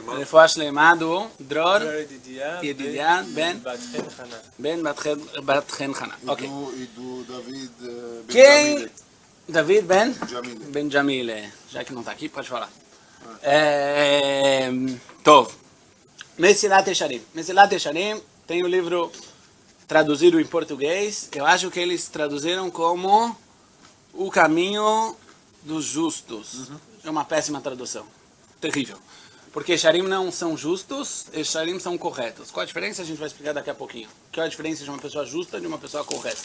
רפואה שלמה do דרור ידידיה בן בת חן חנה. Ok. Quem? David Ben Jamile. Já que não está aqui, pode falar. Tov. Mesilat Yesharim. Mesilat Yesharim tem o livro traduzido em português. Eu acho que eles traduziram como O Caminho dos Justos. É uma péssima tradução. Terrível. Porque Yesharim não são justos, Yesharim são corretos. Qual a diferença? A gente vai explicar daqui a pouquinho. Qual é a diferença de uma pessoa justa e de uma pessoa correta?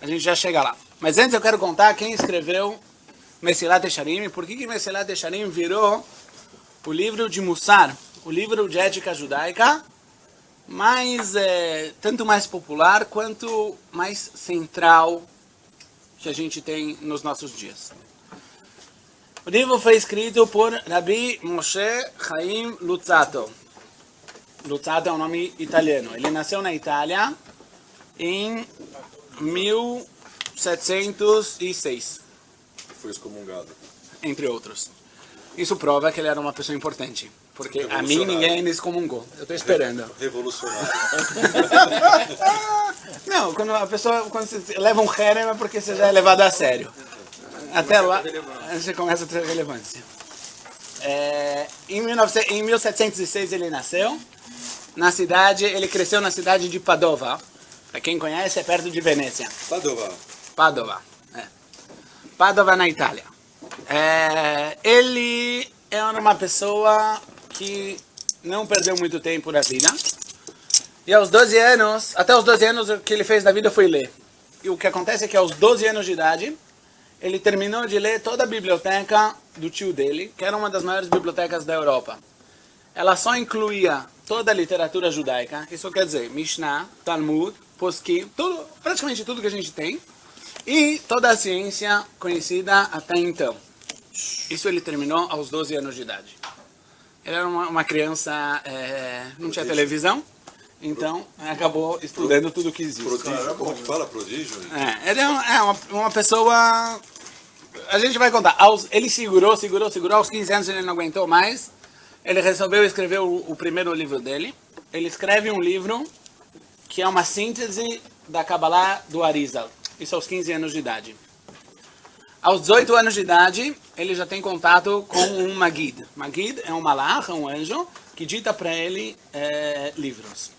A gente já chega lá. Mas antes eu quero contar quem escreveu Mesilat Yesharim e por que Mesilat Yesharim virou o livro de Mussar, o livro de ética judaica, mais, tanto mais popular quanto mais central que a gente tem nos nossos dias. O livro foi escrito por Rabbi Moshe Chaim Luzzatto. Luzzatto é um nome italiano. Ele nasceu na Itália em 1706. Foi excomungado. Entre outros. Isso prova que ele era uma pessoa importante. Porque a mim ninguém me excomungou. Eu estou esperando. Revolucionário. Não, quando você leva um herem é porque você já é levado a sério. Até lá, você começa a ter relevância. Em 1706 ele nasceu. Ele cresceu na cidade de Padova. Para quem conhece, é perto de Venezia. Padova. Padova na Itália. Ele era uma pessoa que não perdeu muito tempo na vida. E aos 12 anos, até os 12 anos, o que ele fez na vida foi ler. E o que acontece é que aos 12 anos de idade, ele terminou de ler toda a biblioteca do tio dele, que era uma das maiores bibliotecas da Europa. Ela só incluía toda a literatura judaica, isso quer dizer Mishnah, Talmud, Poskim, praticamente tudo que a gente tem, e toda a ciência conhecida até então. Isso ele terminou aos 12 anos de idade. Ele era uma criança, não tinha televisão, então acabou estudando tudo que existe. Prodígio, como que fala prodígio? Ele é uma pessoa... A gente vai contar. Ele segurou. Aos 15 anos ele não aguentou mais. Ele resolveu escrever o primeiro livro dele. Ele escreve um livro que é uma síntese da Kabbalah do Arizal. Isso aos 15 anos de idade. Aos 18 anos de idade, ele já tem contato com um Magid. Magid é um malach, um anjo, que dita para ele livros.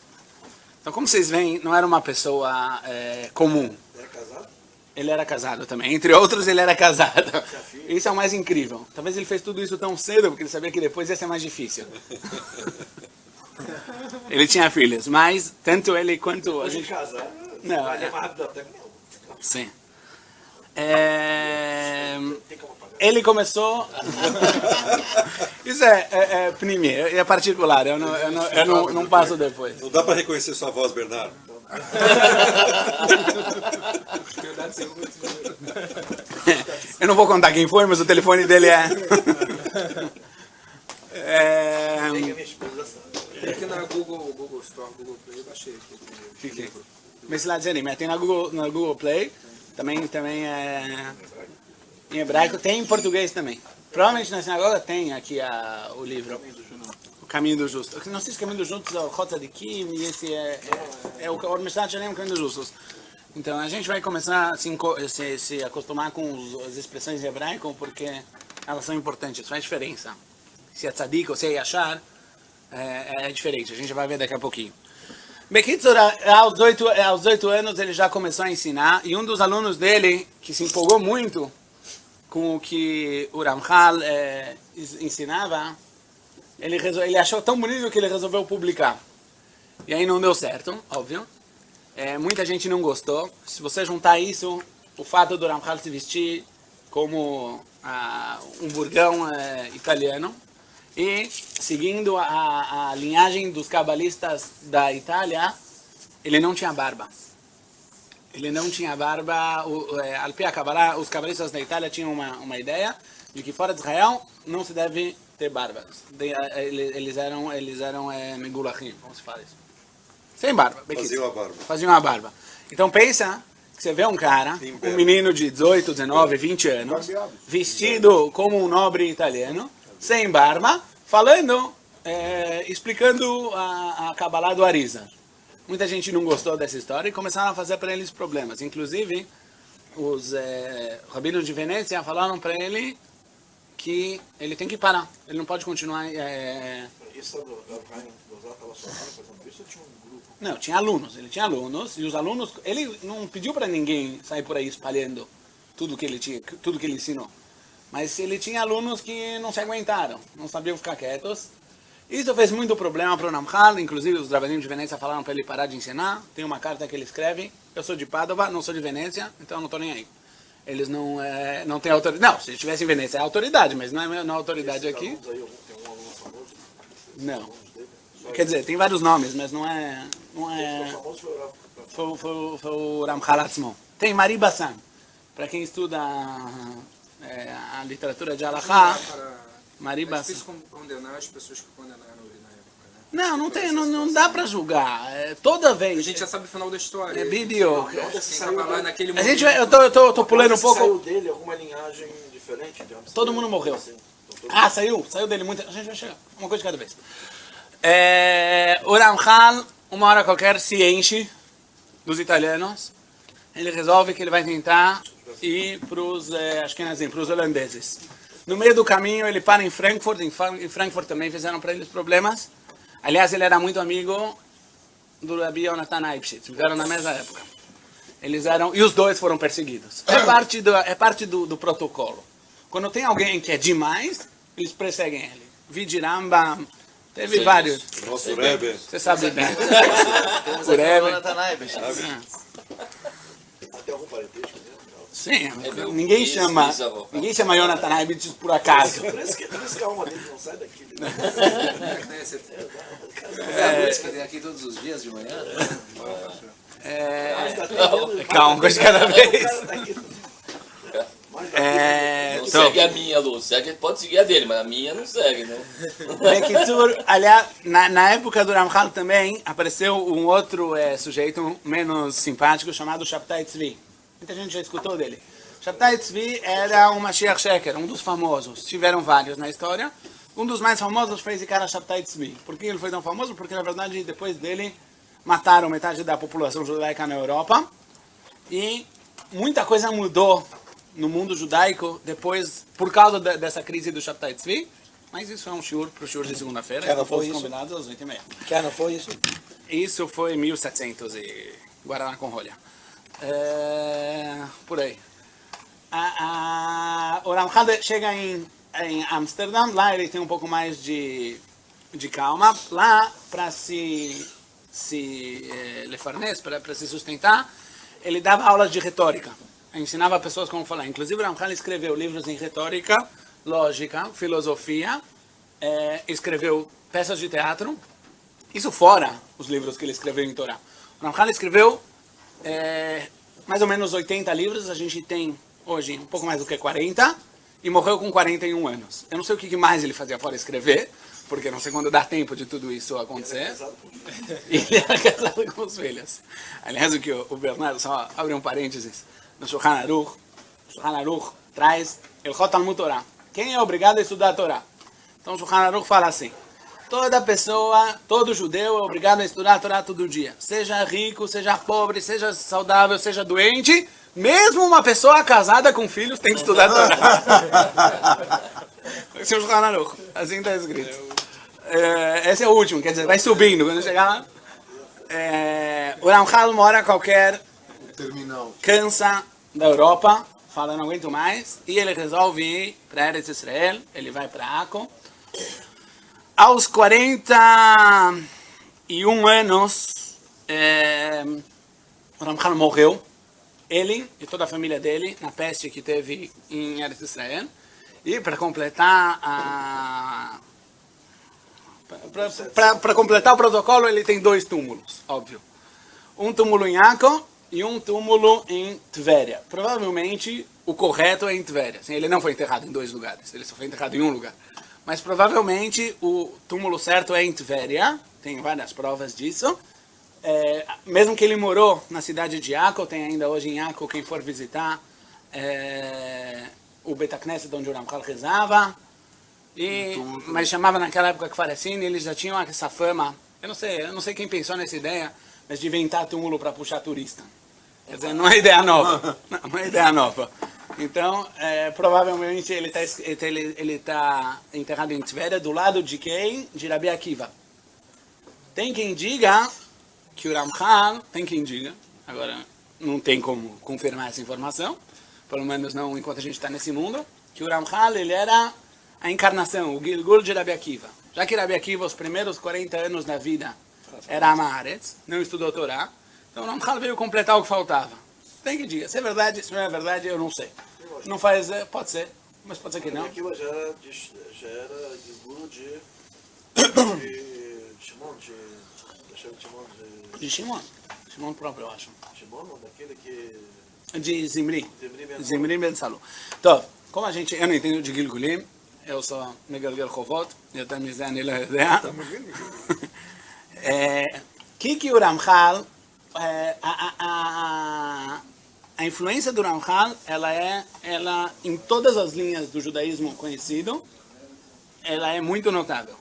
Então, como vocês veem, não era uma pessoa comum. Ele era casado? Ele era casado também. Entre outros, ele era casado. Isso é o mais incrível. Talvez ele fez tudo isso tão cedo, porque ele sabia que depois ia ser mais difícil. Ele tinha filhos, mas tanto ele quanto a gente... casado? Não, vai levar rápido até não. Sim. Ele começou... Isso é pnimi, é particular, eu não passo depois. Não dá para reconhecer sua voz, Bernardo? Eu não vou contar quem foi, mas o telefone dele é... Tem aqui na Google Store, Google Play, eu baixei aqui. Mesilat Yesharim, tem na Google Play, também é em hebraico, tem em português também. Provavelmente na sinagoga tem aqui o livro, O Caminho dos Justos. Não sei se o Caminho dos Justos é o Chot Tzadikim e esse é o Mesilat Yesharim, o Caminho dos Justos. Então a gente vai começar a se acostumar com as expressões em hebraico, porque elas são importantes, faz diferença. Se é tzadik ou se é yashar, é diferente, a gente vai ver daqui a pouquinho. Bekitzur, aos 18 anos ele já começou a ensinar, e um dos alunos dele, que se empolgou muito com o que o Ramchal ensinava, ele achou tão bonito que ele resolveu publicar. E aí não deu certo, óbvio. Muita gente não gostou. Se você juntar isso, o fato do Ramchal se vestir como um burgão italiano, e seguindo a linhagem dos cabalistas da Itália, ele não tinha barba. Al pi a Kabbalah, os cabalistas da Itália tinham uma ideia de que fora de Israel não se deve ter barbas. Eles eram megulachim, como se fala isso? Sem barba. Faziam a barba. Então pensa que você vê um cara, um menino de 18, 19, 20 anos, vestido como um nobre italiano, sem barba, falando, explicando a Kabbalah do Arizal. Muita gente não gostou dessa história e começaram a fazer para eles problemas. Inclusive, os rabinos de Venezia falaram para ele que ele tem que parar. Ele não pode continuar... Isso do Rosar estava sozinho fazendo isso ou tinha um grupo? Não, tinha alunos. Ele tinha alunos e os alunos... Ele não pediu para ninguém sair por aí espalhando tudo que ele tinha, tudo que ele ensinou. Mas ele tinha alunos que não se aguentaram, não sabiam ficar quietos. Isso fez muito problema para o Ramchal, inclusive os rabinos de Venezia falaram para ele parar de ensinar. Tem uma carta que ele escreve: eu sou de Padova, não sou de Venezia, então eu não estou nem aí. Eles não têm autoridade. Não, se estivesse em Venezia é autoridade, mas não é autoridade aqui. Aí, tem um aluno famoso? Não. Quer dizer, tem vários nomes, mas não é... O famoso Foi o Ramchal Atzmo. Tem Mari Bassan. Para quem estuda a literatura de Halakha, Mari É Bassan. difícil condenar as pessoas que condenaram ele na época, né? Não dá para julgar. Toda vez. A gente já sabe o final da história. É vídeo. Quem trabalhar naquele A gente, momento. eu tô pulando um pouco. Saiu dele alguma linhagem diferente? De Amsterdã? Todo mundo morreu. Assim, então, Saiu dele muita. A gente vai chegar. Uma coisa de cada vez. O Ramchal, uma hora qualquer, se enche dos italianos. Ele resolve que ele vai tentar ir para os Ashkenazim, para os holandeses. No meio do caminho, ele para em Frankfurt. Em Frankfurt também fizeram para eles problemas. Aliás, ele era muito amigo do Rabbi Yonatan Eibschitz. Viveram na mesma época. E os dois foram perseguidos. É parte do protocolo. Quando tem alguém que é demais, eles perseguem ele. Vidi Rambam, teve vários. Nosso Rebbe. Você sabe bem. O Rebbe. Até algum parentesco mesmo? Sim, meu ninguém chama Yonatan Eibschitz por acaso. Por isso que a alma dele não sai daqui. Né? É isso que tem aqui todos os dias de manhã? Calma, coisa de cada vez. Não segue a minha, Lu. Pode seguir a dele, mas a minha não segue, né? Bekitzur, aliás, na época do Ramchal também apareceu um outro sujeito menos simpático chamado Shabtai Tzvi. Muita gente já escutou dele. Shabtai Tzvi era um Mashiach Sheker, um dos famosos. Tiveram vários na história. Um dos mais famosos foi esse cara Shabtai Tzvi. Por que ele foi tão famoso? Porque, na verdade, depois dele, mataram metade da população judaica na Europa. E muita coisa mudou no mundo judaico depois, por causa dessa crise do Shabtai Tzvi. Mas isso é um shiur para o shiur de segunda-feira. Que ano foi isso? Combinados às 8h30. Que ano foi isso? Isso foi 1700 e Guaraná com rolha. Por aí. O Ramchal chega em Amsterdã, lá ele tem um pouco mais de calma. Lá, para se sustentar, ele dava aulas de retórica. Ensinava pessoas como falar. Inclusive, o Ramchal escreveu livros em retórica, lógica, filosofia, escreveu peças de teatro. Isso fora os livros que ele escreveu em Torá. O Ramchal escreveu mais ou menos 80 livros. A gente tem hoje um pouco mais do que 40. E morreu com 41 anos. Eu não sei o que mais ele fazia fora escrever, porque não sei quando dá tempo de tudo isso acontecer. Ele era casado com os filhos. Aliás, o que o Bernardo, só abre um parênteses, no Shulchan Aruch traz Ilchot Talmud Torah. Quem é obrigado a estudar a Torá? Então o Shulchan Aruch fala assim: toda pessoa, todo judeu é obrigado a estudar a Torá todo dia. Seja rico, seja pobre, seja saudável, seja doente. Mesmo uma pessoa casada com filhos tem que estudar a Torá. Esse é o Shulchan Aruch. Assim está escrito. Esse é o último, quer dizer, vai subindo. Quando chegar lá, o Ramchal mora qualquer cansa da Europa, fala, não aguento mais, e ele resolve ir para Eretz Israel, ele vai para Akko. Aos 41 anos, o Ramchal morreu. Ele e toda a família dele, na peste que teve em Eretz Israel. E para completar para completar o protocolo, ele tem 2 túmulos, óbvio. Um túmulo em Akko e um túmulo em Tveria. Provavelmente o correto é em Tveria. Assim, ele não foi enterrado em 2 lugares, ele só foi enterrado em um lugar. Mas provavelmente o túmulo certo é em Tveria, tem várias provas disso. Mesmo que ele morou na cidade de Akko, tem ainda hoje em Akko, quem for visitar, o Bet HaKnesset onde o Ramchal rezava. Mas chamava naquela época Kfarecine, eles já tinham essa fama, eu não sei quem pensou nessa ideia, mas de inventar túmulo para puxar turista. Quer dizer, não é ideia nova. Não é ideia nova. Então, provavelmente ele está enterrado em Tveria, do lado de quem? De Rabi Akiva. Tem quem diga que o Ramchal, agora não tem como confirmar essa informação, pelo menos não enquanto a gente está nesse mundo, que o Ramchal ele era a encarnação, o Gilgul de Rabi Akiva. Já que Rabi Akiva, os primeiros 40 anos da vida, era Amaretz, não estudou Torá, então o Ramchal veio completar o que faltava. Tem que dizer, se é verdade, se não é verdade, eu não sei. Não faz, pode ser, mas pode ser que não. Aquilo já era de guru de Shimon, De Shimon próprio, eu acho. Shimon, daquele que... De Zimri Ben Salu. Então, como eu não entendo de Gilgulim, eu sou Megalgel Chovot, eu também sei, אני לא יודע. que o Ramchal, a influência do Ramchal, ela em todas as linhas do judaísmo conhecido, ela é muito notável.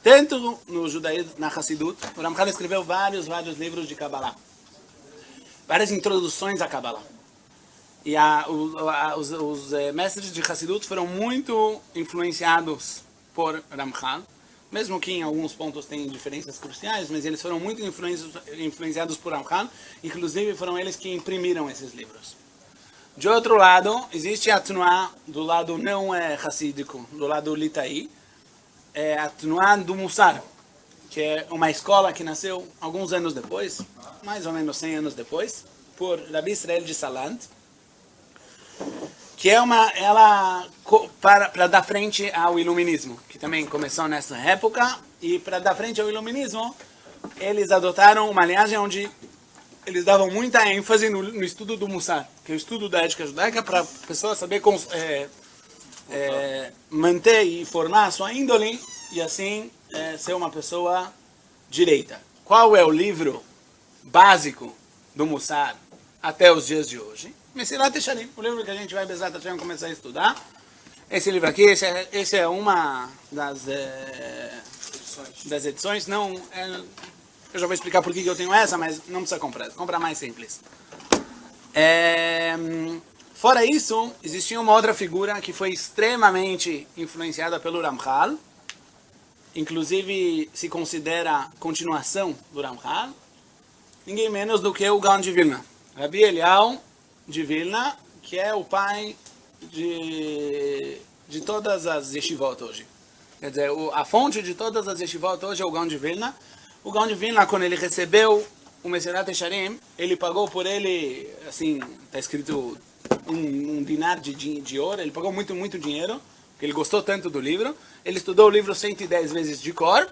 Tanto no judaísmo, na Hassidut, o Ramchal escreveu vários livros de Kabbalah. Várias introduções à Kabbalah. E os mestres de Hassidut foram muito influenciados por Ramchal, mesmo que em alguns pontos tem diferenças cruciais, mas eles foram muito influenciados por Ramchal, inclusive foram eles que imprimiram esses livros. De outro lado, existe a Tnuá do lado não hassídico, do lado litai, a Tnuá do Mussar, que é uma escola que nasceu alguns anos depois, mais ou menos 100 anos depois, por Rabi Israel de Salant, que é para dar frente ao iluminismo, que também começou nessa época, e para dar frente ao iluminismo, eles adotaram uma linhagem onde eles davam muita ênfase no estudo do Mussar, que é o estudo da ética judaica, para a pessoa saber manter e formar a sua índole, e assim ser uma pessoa direita. Qual é o livro básico do Mussar até os dias de hoje? Mesilat Yesharim, o livro que a gente vai começar a estudar. Esse livro aqui, esse é uma das edições. Não, eu já vou explicar por que eu tenho essa, mas não precisa comprar. Compra mais simples. Fora isso, existia uma outra figura que foi extremamente influenciada pelo Ramchal. Inclusive, se considera continuação do Ramchal. Ninguém menos do que o Gaon de Vilna. Rabi Eliyahu de Vilna, que é o pai de todas as yeshivot hoje. Quer dizer, a fonte de todas as yeshivot hoje é o Gaon de Vilna. O Gaon de Vilna, quando ele recebeu o Mesilat Yesharim, ele pagou por ele, assim, está escrito um dinar de ouro, ele pagou muito, muito dinheiro, porque ele gostou tanto do livro. Ele estudou o livro 110 vezes de cor,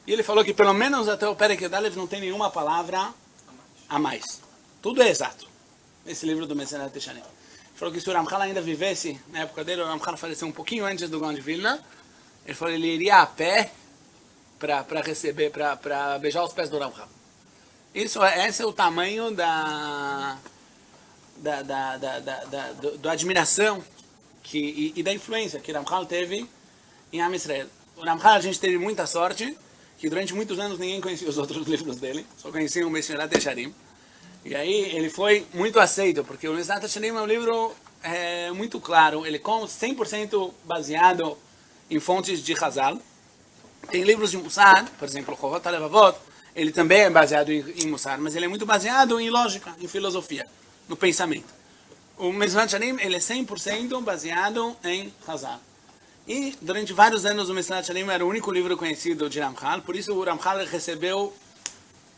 e ele falou que pelo menos até o Perek Yudalev não tem nenhuma palavra a mais. Tudo é exato. Esse livro do Mesilat Yesharim. Ele falou que se o Ramchal ainda vivesse, na época dele, o Ramchal faleceu um pouquinho antes do Gaon de Vilna. Ele falou que ele iria a pé para beijar os pés do Ramchal. Esse é o tamanho da admiração e da influência que o Ramchal teve em Am Israel. O Ramchal, a gente teve muita sorte, que durante muitos anos ninguém conhecia os outros livros dele, só conheciam o Mesilat Yesharim. E aí ele foi muito aceito, porque o Mesilat Yesharim é um livro muito claro, ele é 100% baseado em fontes de Chazal. Tem livros de Mussar, por exemplo, o Chovot HaLevavot, ele também é baseado em Mussar, mas ele é muito baseado em lógica, em filosofia, no pensamento. O Mesilat Yesharim, ele é 100% baseado em Chazal. E durante vários anos o Mesilat Yesharim era o único livro conhecido de Ramchal, por isso o Ramchal recebeu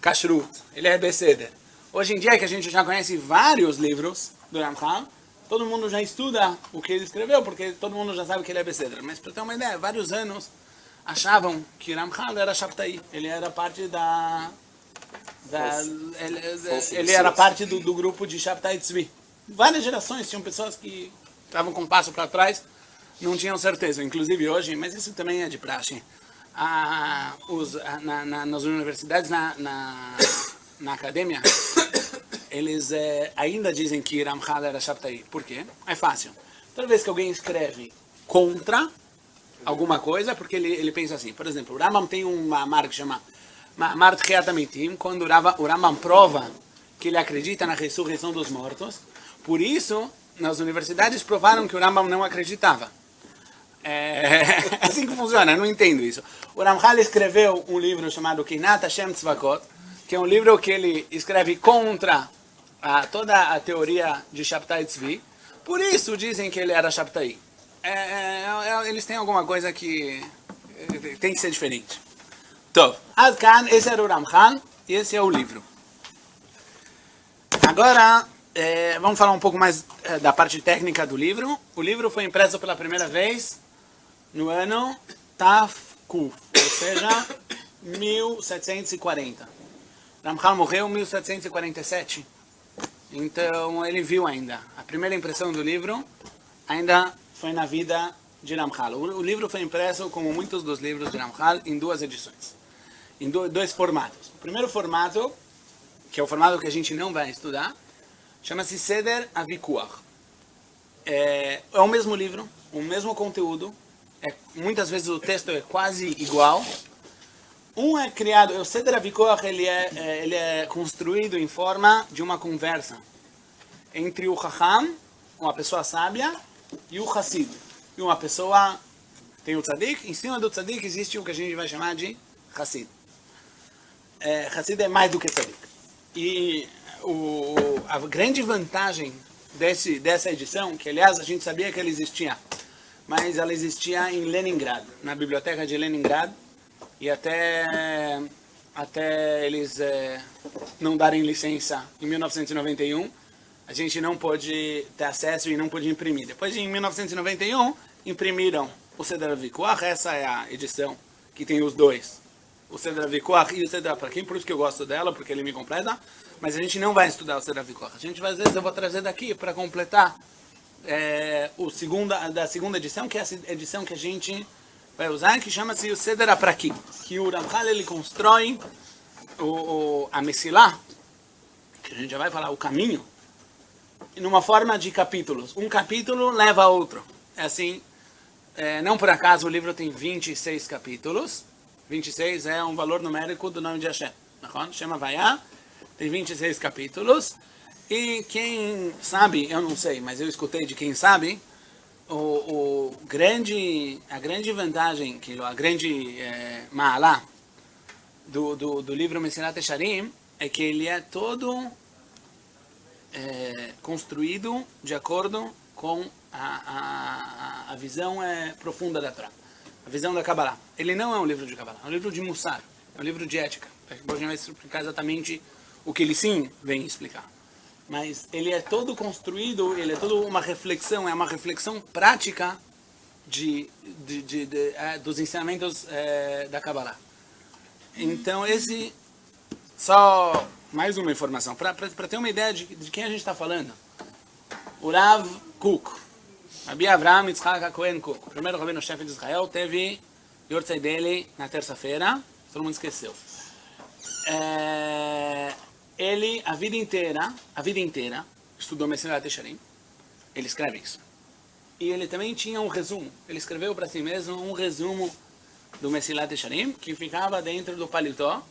Kashrut, ele é Beseder. Hoje em dia, que a gente já conhece vários livros do Ramchal, todo mundo já estuda o que ele escreveu, porque todo mundo já sabe que ele é Beseder. Mas para ter uma ideia, vários anos achavam que Ramchal era Shabtai. Ele era parte ele era parte do grupo de Shabtai Tzvi. Várias gerações tinham pessoas que estavam com um passo para trás, não tinham certeza. Inclusive hoje, mas isso também é de praxe. Nas universidades, na academia, eles ainda dizem que Ramchal era Shabtai. Por quê? É fácil. Toda vez que alguém escreve contra, alguma coisa, porque ele pensa assim. Por exemplo, o Rambam tem uma marca que chama Ma'amar Tchiat Hamitim, quando o Rambam prova que ele acredita na ressurreição dos mortos. Por isso, nas universidades provaram que o Rambam não acreditava. É assim que funciona, eu não entendo isso. O Ramchal escreveu um livro chamado Kinat Hashem Tzvakot, que é um livro que ele escreve contra toda a teoria de Shabtai Tzvi. Por isso dizem que ele era Shabtai. Eles têm alguma coisa que tem que ser diferente. Então, Ad Kan, esse era o Ramchal e esse é o livro. Agora, vamos falar um pouco mais da parte técnica do livro. O livro foi impresso pela primeira vez no ano Tafkuf, ou seja, 1740. Ramchal morreu em 1747. Então ele viu ainda. A primeira impressão do livro ainda foi na vida de Ramchal. O livro foi impresso, como muitos dos livros de Ramchal, em duas edições. Em dois formatos. O primeiro formato, que é o formato que a gente não vai estudar, chama-se Seder Avikuach. É o mesmo livro, o mesmo conteúdo. Muitas vezes o texto é quase igual. Um é criado, o Seder Avikuach, ele é construído em forma de uma conversa entre o Chacham, uma pessoa sábia, e o Hassid, e uma pessoa, tem o Tzadik, em cima do Tzadik existe o que a gente vai chamar de Hassid. Hassid é mais do que Tzadik. E a grande vantagem dessa edição, que aliás a gente sabia que ela existia, mas ela existia em Leningrad, na biblioteca de Leningrad, e até eles não darem licença em 1991, a gente não pôde ter acesso e não pôde imprimir. Depois, em 1991, imprimiram o Seder Avikuach, essa é a edição que tem os dois, o Seder Avikuach e o Seder Aprakim, por isso que eu gosto dela, porque ele me completa, mas a gente não vai estudar o Seder Avikuach. A gente vai, às vezes, eu vou trazer daqui para completar da segunda edição, que é a edição que a gente vai usar, que chama-se o Seder Aprakim, que o Ramchal ele constrói a Mesilá, que a gente já vai falar, o caminho, numa forma de capítulos. Um capítulo leva a outro. É assim, não por acaso o livro tem 26 capítulos. 26 é um valor numérico do nome de Hashem. Chama Vayá, tem 26 capítulos. E quem sabe, eu não sei, mas eu escutei de quem sabe, a grande vantagem, a grande ma'alá do livro Mesilat Yesharim é que ele é todo construído de acordo com a visão profunda da Torá, a visão da Kabbalah. Ele não é um livro de Kabbalah, é um livro de Mussar, é um livro de ética. A gente vai explicar exatamente o que ele sim vem explicar. Mas ele é todo construído, ele é toda uma reflexão, é uma reflexão prática dos ensinamentos da Kabbalah. Então só mais uma informação, para ter uma ideia de quem a gente está falando. O Rav Kook, Rabi Avraham Yitzhak Cohen Kook, o primeiro rabino-chefe de Israel, teve o yortzeit dele na terça-feira, todo mundo esqueceu. Ele, a vida inteira, estudou Mesilat Yesharim. Ele escreve isso. E ele também tinha um resumo. Ele escreveu para si mesmo um resumo do Mesilat Yesharim, que ficava dentro do paletó.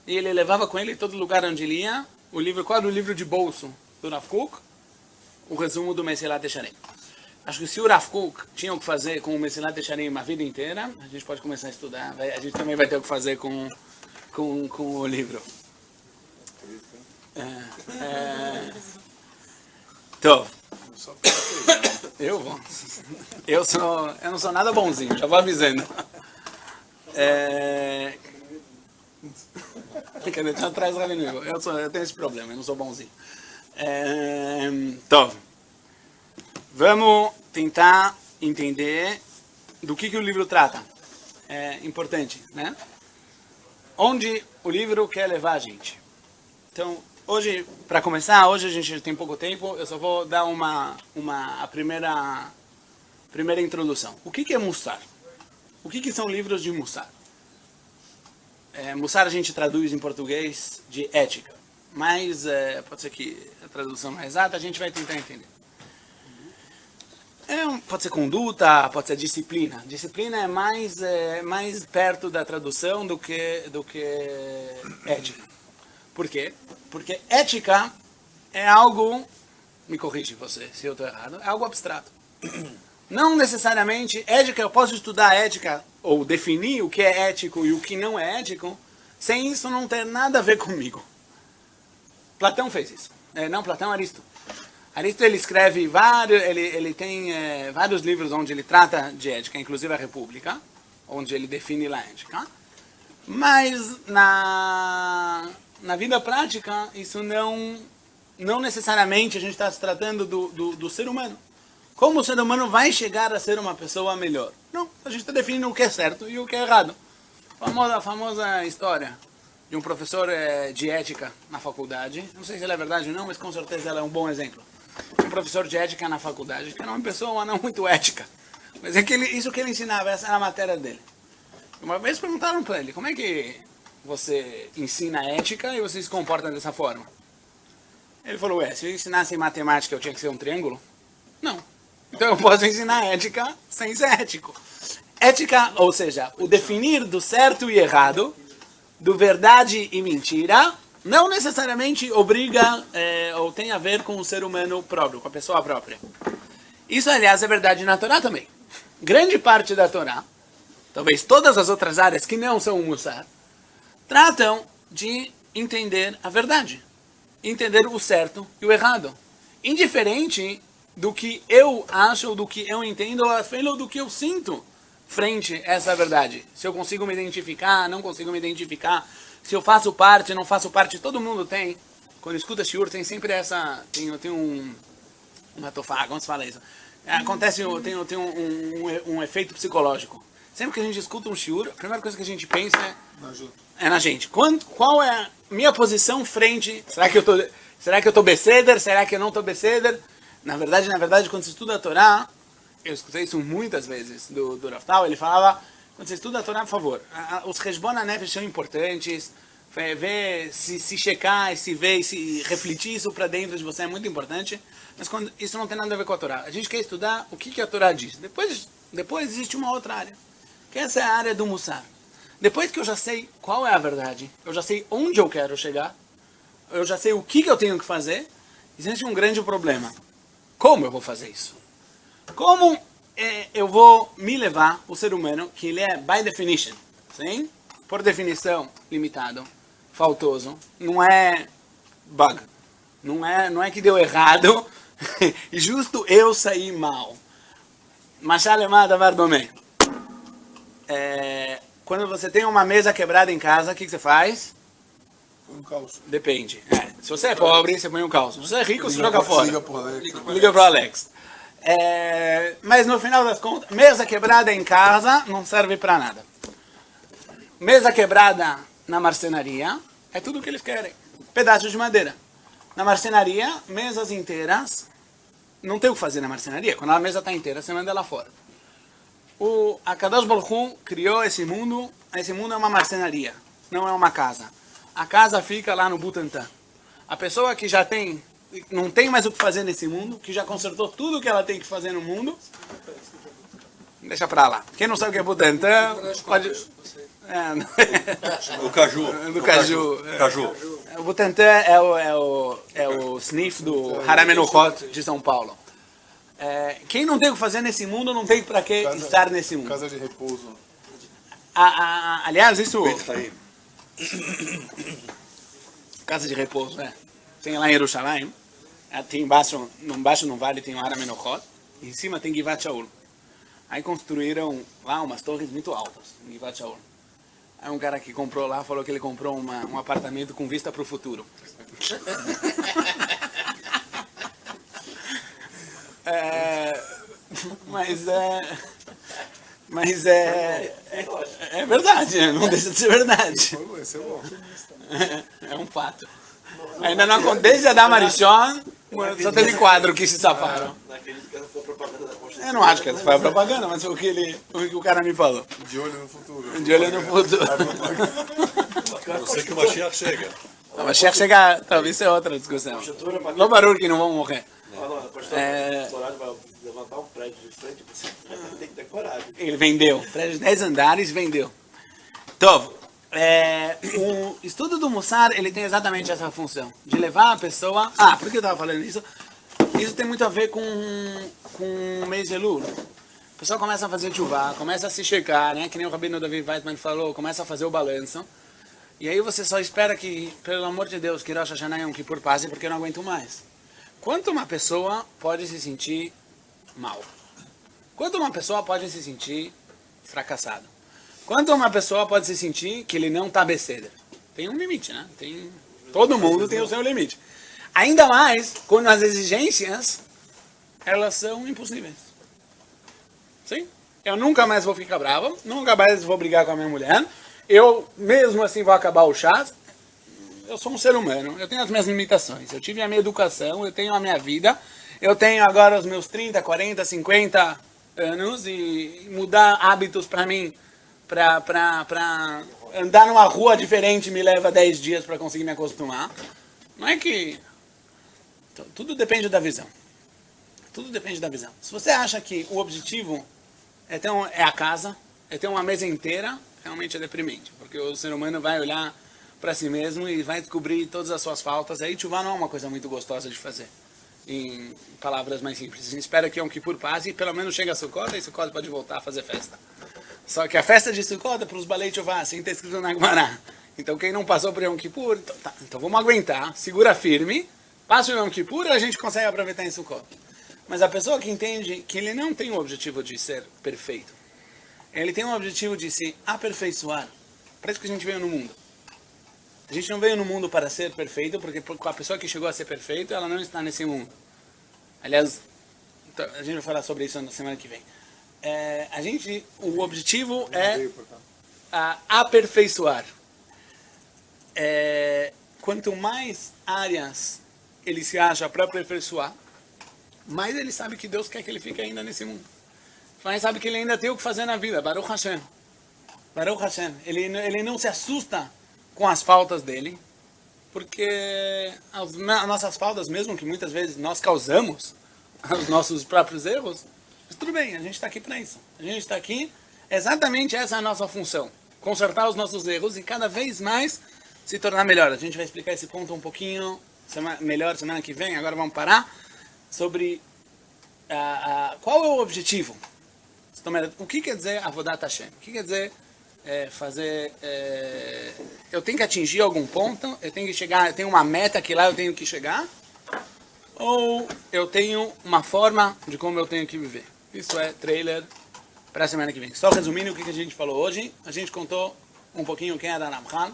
E ele levava com ele em todo lugar onde ele ia, qual era o livro de bolso do Rav Kook? O resumo do Mesilat Yesharim. Acho que se o Rav Kook tinha o que fazer com o Mesilat Yesharim a vida inteira, a gente pode começar a estudar. A gente também vai ter o que fazer com o livro. Então, eu não sou nada bonzinho, já vou avisando. Fica deixando atrás do rabino. Eu tenho esse problema, eu não sou bonzinho. Então, vamos tentar entender do que o livro trata. É importante, né? Onde o livro quer levar a gente. Então, hoje, para começar, hoje a gente tem pouco tempo, eu só vou dar a primeira introdução. O que é Mussar? O que são livros de Mussar? Mussar a gente traduz em português de ética, mas pode ser que a tradução mais exata a gente vai tentar entender. Pode ser conduta, pode ser disciplina. Disciplina é mais perto da tradução do que ética. Por quê? Porque ética é algo, me corrige você se eu estou errado, é algo abstrato. Não necessariamente ética, eu posso estudar ética ou definir o que é ético e o que não é ético, sem isso não ter nada a ver comigo. Platão fez isso. Não, Platão, Aristo. Aristo ele escreve ele tem vários livros onde ele trata de ética, inclusive a República, onde ele define a ética. Mas na vida prática, isso não necessariamente a gente está se tratando do ser humano. Como o ser humano vai chegar a ser uma pessoa melhor? Não, a gente está definindo o que é certo e o que é errado. A famosa história de um professor de ética na faculdade. Não sei se ela é verdade ou não, mas com certeza ela é um bom exemplo. Um professor de ética na faculdade, que era uma pessoa não muito ética. Mas é que isso que ele ensinava, essa era a matéria dele. Uma vez perguntaram para ele, como é que você ensina ética e você se comporta dessa forma? Ele falou, se eu ensinasse matemática eu tinha que ser um triângulo? Não. Então eu posso ensinar ética sem ser ético. Ética, ou seja, o definir do certo e errado, do verdade e mentira, não necessariamente obriga ou tem a ver com o ser humano próprio, com a pessoa própria. Isso, aliás, é verdade na Torá também. Grande parte da Torá, talvez todas as outras áreas que não são o Mussar, tratam de entender a verdade, entender o certo e o errado, indiferente do que eu acho, ou do que eu entendo, ou do que eu sinto frente a essa verdade. Se eu consigo me identificar, não consigo me identificar, se eu faço parte, não faço parte, todo mundo tem. Quando escuta shiur, tem sempre essa, tem uma tofá, como se fala isso? Acontece, tem um efeito psicológico. Sempre que a gente escuta um shiur, a primeira coisa que a gente pensa é na gente. Qual é a minha posição frente? Será que eu tô beseder? Será que eu não tô beseder? Na verdade, quando você estuda a Torá, eu escutei isso muitas vezes do Rav Tal, ele falava, quando você estuda a Torá, por favor, os Cheshbon HaNefesh são importantes, ver, se checar, se ver, se refletir isso para dentro de você é muito importante, mas isso não tem nada a ver com a Torá. A gente quer estudar o que a Torá diz. Depois existe uma outra área, que essa é a área do Mussar. Depois que eu já sei qual é a verdade, eu já sei onde eu quero chegar, eu já sei o que eu tenho que fazer, existe um grande problema. Como eu vou fazer isso? Como eu vou me levar, o ser humano, que ele é by definition, sim? Por definição, limitado, faltoso, não é bug, não é que deu errado e justo eu saí mal. Machal emad avar domé. Quando você tem uma mesa quebrada em casa, o que você faz? Um caos. Depende. Se você é pobre, você põe um caos. Se você é rico, você joga fora. Liga pro Alex. Mas no final das contas, mesa quebrada em casa não serve para nada. Mesa quebrada na marcenaria é tudo o que eles querem. Pedaços de madeira. Na marcenaria, mesas inteiras, não tem o que fazer na marcenaria. Quando a mesa está inteira, você manda ela fora. O Akadosh Baruch Hu criou esse mundo é uma marcenaria, não é uma casa. A casa fica lá no Butantã. A pessoa que já não tem mais o que fazer nesse mundo, que já consertou tudo o que ela tem que fazer no mundo, deixa pra lá. Quem não sabe o que é Butantã, pode... O caju. Do caju. Caju. O Butantã é o sniff do Haramenuchot de São Paulo. Quem não tem o que fazer nesse mundo, não tem pra que estar nesse mundo. Casa de repouso. Aliás, isso... Beit Haim. Casa de repouso, tem lá em Jerusalém, tem embaixo no vale tem o Haramenuchot, em cima tem Givat Shaul. Aí construíram lá umas torres muito altas, em Givat Shaul. Aí um cara que comprou lá falou que ele comprou um apartamento com vista para o futuro. Mas é verdade, não deixa de ser verdade. É um fato. Ainda não acontece, desde a da Marichon, só teve quadro que se safaram. Eu não acho que essa foi a propaganda, mas foi o que o cara me falou. De olho no futuro. De olho no futuro. Eu sei que o Mashiach chega. O Mashiach chega, talvez seja outra discussão. No barulho que não vão morrer. botar um prédio de frente, você tem que ter coragem. Ele vendeu. Prédio de 10 andares, vendeu. Então, o estudo do Mussar, ele tem exatamente essa função. De levar a pessoa... Ah, por que eu estava falando isso? Isso tem muito a ver com o mês de Elul. O pessoal começa a fazer chuvá, começa a se checar, né? Que nem o Rabino David Weizmann falou, começa a fazer o balanço. E aí você só espera que, pelo amor de Deus, que Rosh Hashanah e Yom Kippur passe, porque eu não aguento mais. Quanto uma pessoa pode se sentir mal? Quanto uma pessoa pode se sentir fracassado? Quanto uma pessoa pode se sentir que ele não está beceder? Tem um limite, né? Todo mundo tem o seu limite. Ainda mais quando as exigências, elas são impossíveis. Sim? Eu nunca mais vou ficar bravo, nunca mais vou brigar com a minha mulher, eu mesmo assim vou acabar o chá. Eu sou um ser humano, eu tenho as minhas limitações, eu tive a minha educação, eu tenho a minha vida, eu tenho agora os meus 30, 40, 50 anos e mudar hábitos para mim, para andar numa rua diferente me leva 10 dias para conseguir me acostumar. Não é que... Tudo depende da visão. Tudo depende da visão. Se você acha que o objetivo é a casa, é ter uma mesa inteira, realmente é deprimente, porque o ser humano vai olhar para si mesmo e vai descobrir todas as suas faltas. Aí Tchuvá não é uma coisa muito gostosa de fazer, em palavras mais simples. A gente espera que Yom Kippur passe e pelo menos chega a Sukkot, e Sukkot pode voltar a fazer festa. Só que a festa de Sukkot é para os balei Tchuvá, assim está escrito na Gemara. Então quem não passou por Yom Kippur, então vamos aguentar, segura firme, passa o Yom Kippur e a gente consegue aproveitar em Sukkot. Mas a pessoa que entende que ele não tem o objetivo de ser perfeito, ele tem o objetivo de se aperfeiçoar. Para isso que a gente veio no mundo. A gente não veio no mundo para ser perfeito, porque a pessoa que chegou a ser perfeita, ela não está nesse mundo. Aliás, a gente vai falar sobre isso na semana que vem. O objetivo é aperfeiçoar. Quanto mais áreas ele se acha para aperfeiçoar, mais ele sabe que Deus quer que ele fique ainda nesse mundo. Mais sabe que ele ainda tem o que fazer na vida. Baruch Hashem. Baruch Hashem. Ele não se assusta com as faltas dele, porque as nossas faltas, mesmo que muitas vezes nós causamos os nossos próprios erros, mas tudo bem, a gente está aqui para isso. A gente está aqui, exatamente essa é a nossa função. Consertar os nossos erros e cada vez mais se tornar melhor. A gente vai explicar esse ponto um pouquinho melhor semana que vem. Agora vamos parar sobre qual é o objetivo. O que quer dizer Avodat Hashem? O que quer dizer fazer... eu tenho que atingir algum ponto? Eu tenho que chegar... Eu tenho uma meta que lá eu tenho que chegar? Ou eu tenho uma forma de como eu tenho que viver? Isso é trailer para a semana que vem. Só resumindo o que a gente falou hoje. A gente contou um pouquinho quem era Ramchal,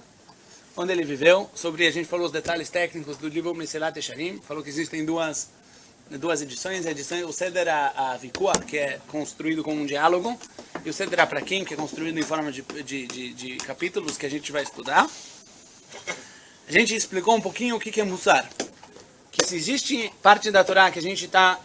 onde ele viveu. A gente falou os detalhes técnicos do livro Meselat Yesharim. Falou que existem duas edições, o Seder Avikua, que é construído como um diálogo, e o Seder Aprakim, que é construído em forma de capítulos que a gente vai estudar. A gente explicou um pouquinho o que é Mussar, que se existe parte da Torá que a gente está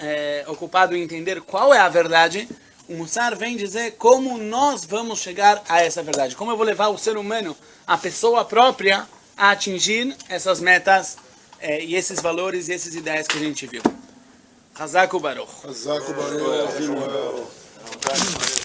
ocupado em entender qual é a verdade, o Mussar vem dizer como nós vamos chegar a essa verdade, como eu vou levar o ser humano, a pessoa própria, a atingir essas metas e esses valores e essas ideias que a gente viu. Hazak Baruch. Hazak Baruch.